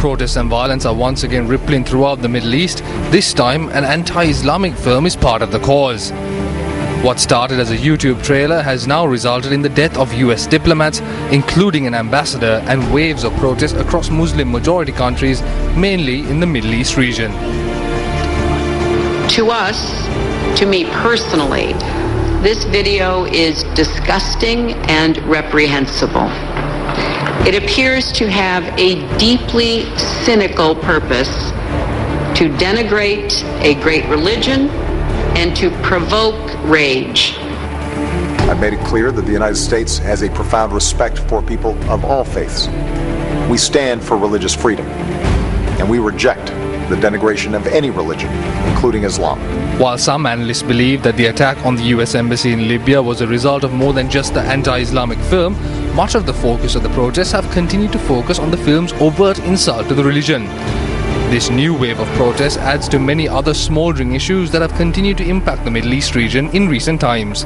Protests and violence are once again rippling throughout the Middle East. This time, an anti-Islamic firm is part of the cause. What started as a YouTube trailer has now resulted in the death of US diplomats, including an ambassador, and waves of protests across Muslim-majority countries, mainly in the Middle East region. To us, to me personally, this video is disgusting and reprehensible. It appears to have a deeply cynical purpose to denigrate a great religion and to provoke rage. I've made it clear that the United States has a profound respect for people of all faiths. We stand for religious freedom, and we reject the denigration of any religion, including Islam. While some analysts believe that the attack on the US Embassy in Libya was a result of more than just the anti-Islamic film, much of the focus of the protests have continued to focus on the film's overt insult to the religion. This new wave of protests adds to many other smouldering issues that have continued to impact the Middle East region in recent times.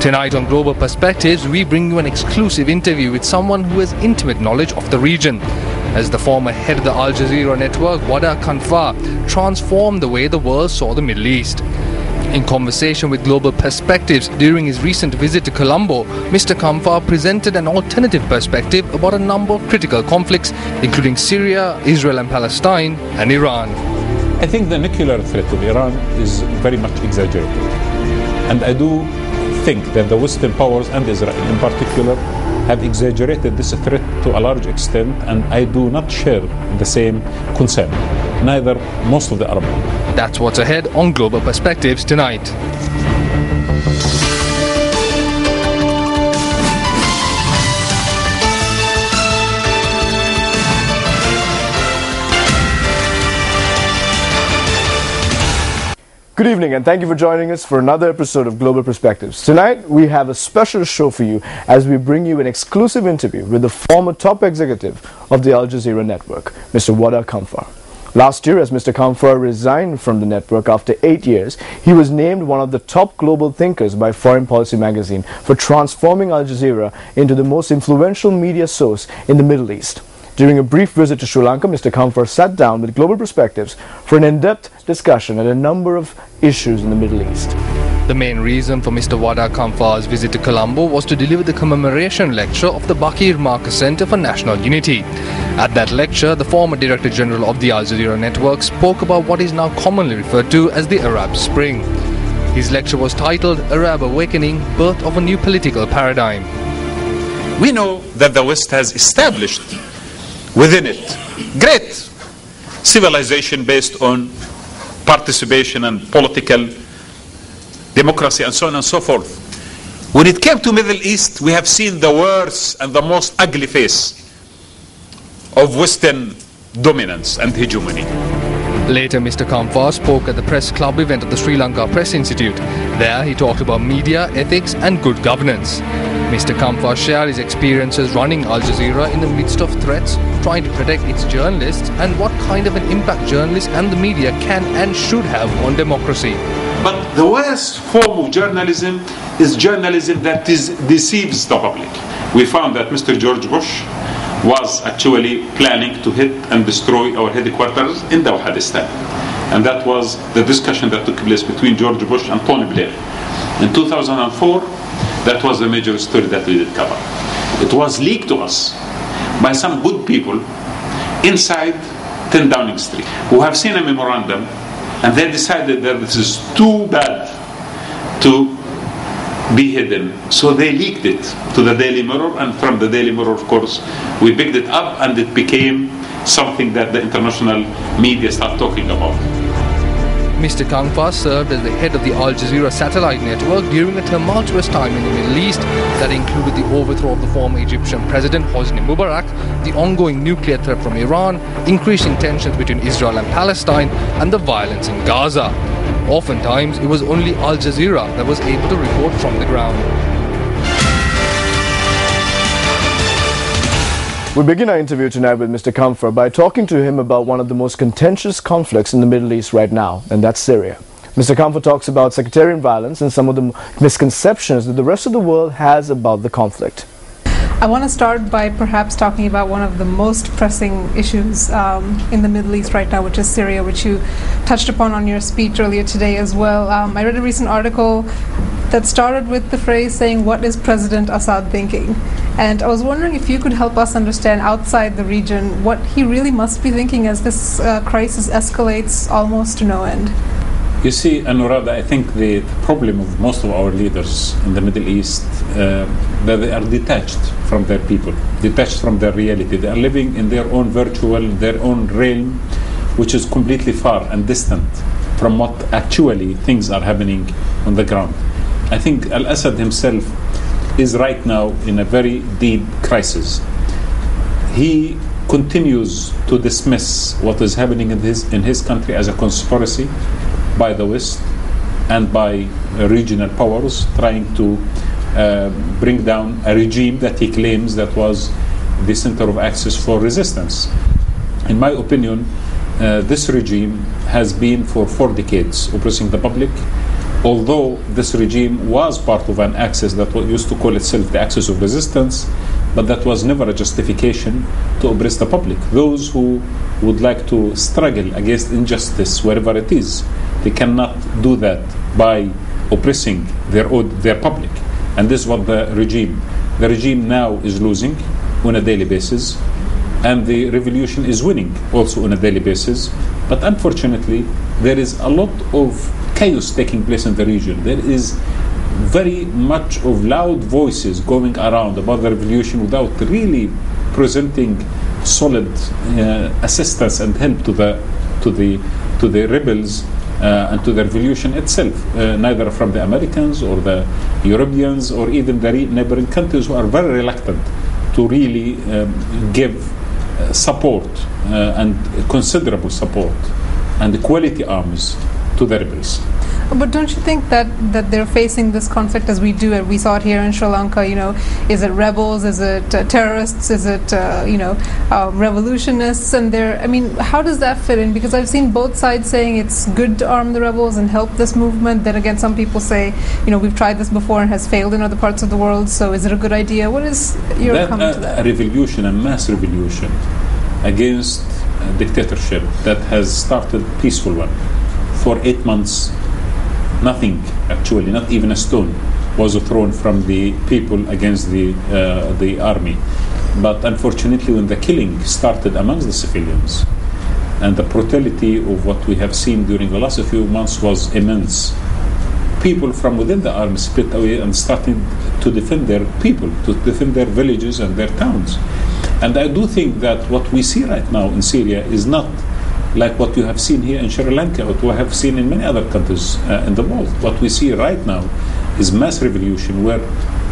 Tonight on Global Perspectives, we bring you an exclusive interview with someone who has intimate knowledge of the region, as the former head of the Al Jazeera network, Wada Kanfar, transformed the way the world saw the Middle East. In conversation with Global Perspectives during his recent visit to Colombo, Mr. Kanfar presented an alternative perspective about a number of critical conflicts, including Syria, Israel and Palestine, and Iran. I think the nuclear threat of Iran is very much exaggerated. And I do think that the Western powers, and Israel in particular, have exaggerated this threat to a large extent, and I do not share the same concern. Neither most of the Arab world. That's what's ahead on Global Perspectives tonight. Good evening and thank you for joining us for another episode of Global Perspectives. Tonight we have a special show for you as we bring you an exclusive interview with the former top executive of the Al Jazeera network, Mr. Wada Kanfar. Last year, as Mr. Kanfar resigned from the network after 8 years, he was named one of the top global thinkers by Foreign Policy magazine for transforming Al Jazeera into the most influential media source in the Middle East. During a brief visit to Sri Lanka, Mr. Kanfar sat down with Global Perspectives for an in-depth discussion on a number of issues in the Middle East. The main reason for Mr. Wada Kanfar's visit to Colombo was to deliver the commemoration lecture of the Bakir Marcus Center for National Unity. At that lecture, the former Director General of the Al Jazeera network spoke about what is now commonly referred to as the Arab Spring. His lecture was titled Arab Awakening, Birth of a New Political Paradigm. We know that the West has established within it great civilization based on participation and political democracy and so on and so forth. When it came to Middle East, we have seen the worst and the most ugly face of Western dominance and hegemony. Later, Mr. Kanfar spoke at the press club event at the Sri Lanka Press Institute. There, he talked about media, ethics and good governance. Mr. Kanfar shared his experiences running Al Jazeera in the midst of threats, trying to protect its journalists, and what kind of an impact journalists and the media can and should have on democracy. But the worst form of journalism is journalism that deceives the public. We found that Mr. George Bush was actually planning to hit and destroy our headquarters in Dawhadistan. And that was the discussion that took place between George Bush and Tony Blair. In 2004, that was the major story that we did cover. It was leaked to us by some good people inside 10 Downing Street who have seen a memorandum, and they decided that this is too bad to be hidden. So they leaked it to the Daily Mirror, and from the Daily Mirror, of course, we picked it up and it became something that the international media started talking about. Mr. Kanfar served as the head of the Al Jazeera satellite network during a tumultuous time in the Middle East that included the overthrow of the former Egyptian President Hosni Mubarak, the ongoing nuclear threat from Iran, increasing tensions between Israel and Palestine, and the violence in Gaza. Oftentimes, it was only Al Jazeera that was able to report from the ground. We begin our interview tonight with Mr. Kanfar by talking to him about one of the most contentious conflicts in the Middle East right now, and that's Syria. Mr. Kanfar talks about sectarian violence and some of the misconceptions that the rest of the world has about the conflict. I want to start by perhaps talking about one of the most pressing issues in the Middle East right now, which is Syria, which you touched upon on your speech earlier today as well. I read a recent article that started with the phrase saying, "What is President Assad thinking?" And I was wondering if you could help us understand outside the region what he really must be thinking as this crisis escalates almost to no end. You see, Anurada, I think the problem of most of our leaders in the Middle East, that they are detached from their people, detached from their reality. They are living in their own virtual, their own realm, which is completely far and distant from what actually things are happening on the ground. I think Al-Assad himself is right now in a very deep crisis. He continues to dismiss what is happening in his country as a conspiracy by the West and by regional powers trying to bring down a regime that he claims that was the center of access for resistance. In my opinion, this regime has been for 4 decades oppressing the public, although this regime was part of an axis that used to call itself the axis of resistance, but that was never a justification to oppress the public. Those who would like to struggle against injustice wherever it is, they cannot do that by oppressing their public. And this is what the regime now is losing on a daily basis, and the revolution is winning also on a daily basis. But unfortunately, there is a lot of chaos taking place in the region. There is very much of loud voices going around about the revolution without really presenting solid assistance and help to the rebels and to the revolution itself, neither from the Americans or the Europeans or even the neighboring countries, who are very reluctant to really give support and considerable support and quality arms to the rebels. But don't you think that they're facing this conflict as we do it? We saw it here in Sri Lanka. Is it rebels? Is it terrorists? Is it revolutionists? And how does that fit in? Because I've seen both sides saying it's good to arm the rebels and help this movement. Then again, some people say, we've tried this before and has failed in other parts of the world. So is it a good idea? What is your comment to that? A revolution, a mass revolution against a dictatorship that has started peaceful one for 8 months. Nothing, actually, not even a stone was thrown from the people against the army. But unfortunately, when the killing started amongst the civilians, and the brutality of what we have seen during the last few months was immense, people from within the army split away and started to defend their people, to defend their villages and their towns. And I do think that what we see right now in Syria is not like what you have seen here in Sri Lanka, what we have seen in many other countries in the world. What we see right now is mass revolution where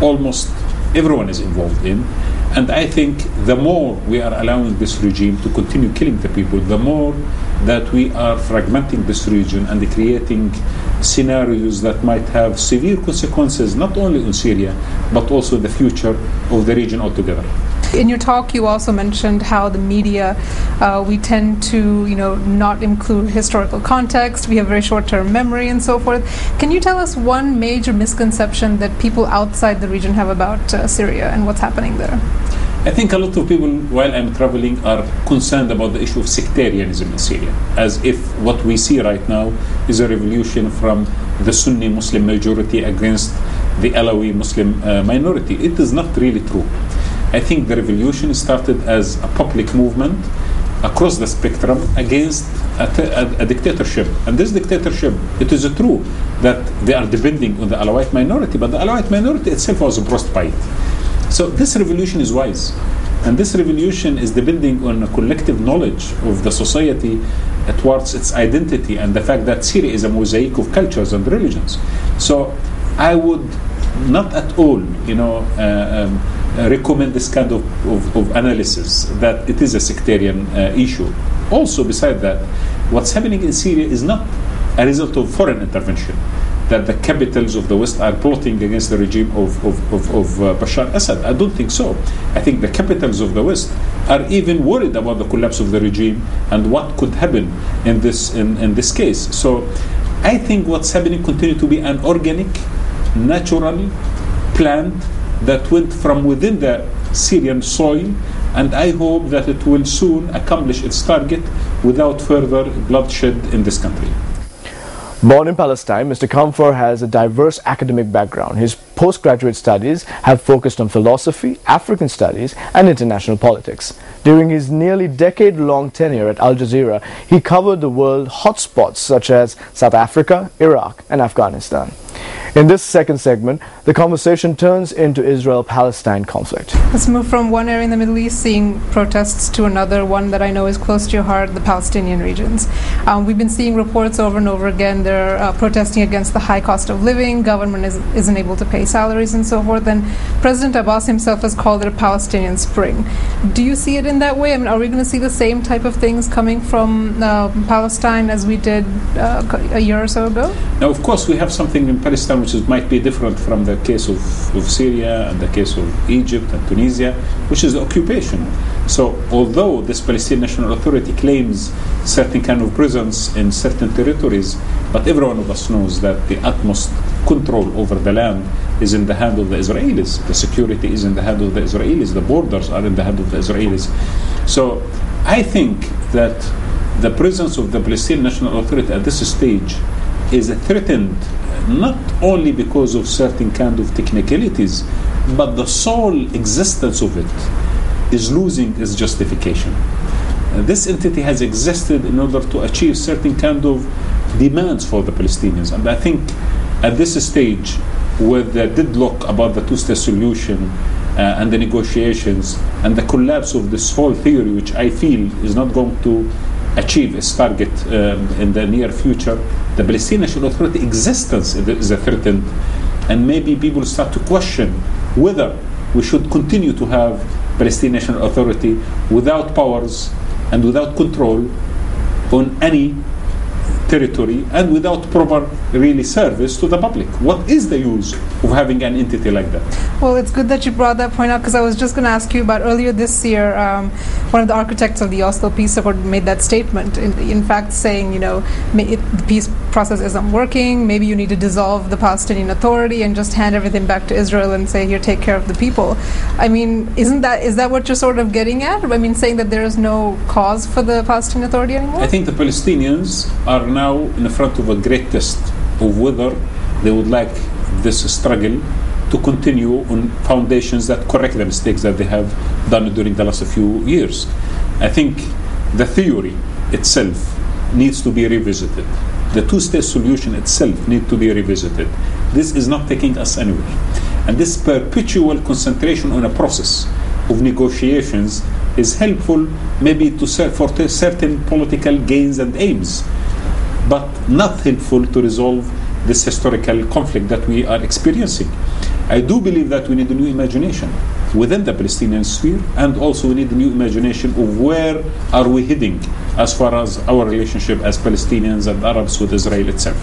almost everyone is involved in. And I think the more we are allowing this regime to continue killing the people, the more that we are fragmenting this region and creating scenarios that might have severe consequences not only in Syria, but also in the future of the region altogether. In your talk, you also mentioned how the media, we tend to, not include historical context. We have very short-term memory and so forth. Can you tell us one major misconception that people outside the region have about Syria and what's happening there? I think a lot of people, while I'm traveling, are concerned about the issue of sectarianism in Syria, as if what we see right now is a revolution from the Sunni Muslim majority against the Alawi Muslim minority. It is not really true. I think the revolution started as a public movement across the spectrum against a dictatorship. And this dictatorship, it is true that they are depending on the Alawite minority, but the Alawite minority itself was oppressed by it. So this revolution is wise. And this revolution is depending on a collective knowledge of the society towards its identity and the fact that Syria is a mosaic of cultures and religions. So I would not at all, recommend this kind of analysis that it is a sectarian issue. Also, beside that, what's happening in Syria is not a result of foreign intervention, that the capitals of the West are plotting against the regime of Bashar Assad. I don't think so. I think the capitals of the West are even worried about the collapse of the regime and what could happen in this case. So I think what's happening continues to be an organic, natural, planned that went from within the Syrian soil, and I hope that it will soon accomplish its target without further bloodshed in this country. Born in Palestine, Mr. Kamfar has a diverse academic background. His postgraduate studies have focused on philosophy, African studies, and international politics. During his nearly decade-long tenure at Al Jazeera, he covered the world hotspots such as South Africa, Iraq, and Afghanistan. In this second segment, the conversation turns into Israel-Palestine conflict. Let's move from one area in the Middle East, seeing protests, to another one that I know is close to your heart, the Palestinian regions. We've been seeing reports over and over again. They're protesting against the high cost of living. Government isn't able to pay salaries and so forth. And President Abbas himself has called it a Palestinian spring. Do you see it in that way? I mean, are we going to see the same type of things coming from Palestine as we did a year or so ago? Now, of course, we have something in Palestine which might be different from the case of Syria and the case of Egypt and Tunisia, which is the occupation. So although this Palestinian National Authority claims certain kind of presence in certain territories, but every one of us knows that the utmost control over the land is in the hand of the Israelis. The security is in the hand of the Israelis. The borders are in the hand of the Israelis. So I think that the presence of the Palestinian National Authority at this stage is threatened not only because of certain kind of technicalities, but the sole existence of it is losing its justification. This entity has existed in order to achieve certain kind of demands for the Palestinians, and I think at this stage, with the deadlock about the two-state solution and the negotiations and the collapse of this whole theory, which I feel is not going to achieve its target in the near future, the Palestinian National Authority existence is threatened, and maybe people start to question whether we should continue to have Palestinian National Authority without powers and without control on any territory and without proper really service to the public. What is the use of having an entity like that? Well, it's good that you brought that point up, because I was just going to ask you about earlier this year, one of the architects of the Oslo Peace Accord made that statement, in fact saying, you know, the peace process isn't working, maybe you need to dissolve the Palestinian Authority and just hand everything back to Israel and say, here, take care of the people. I mean, is that what you're sort of getting at? I mean, saying that there is no cause for the Palestinian Authority anymore? I think the Palestinians are now in front of a great test of whether they would like this struggle to continue on foundations that correct the mistakes that they have done during the last few years. I think the theory itself needs to be revisited. The two-state solution itself needs to be revisited. This is not taking us anywhere. And this perpetual concentration on a process of negotiations is helpful maybe for certain political gains and aims, but not helpful to resolve this historical conflict that we are experiencing. I do believe that we need a new imagination within the Palestinian sphere, and also we need a new imagination of where are we heading as far as our relationship as Palestinians and Arabs with Israel itself.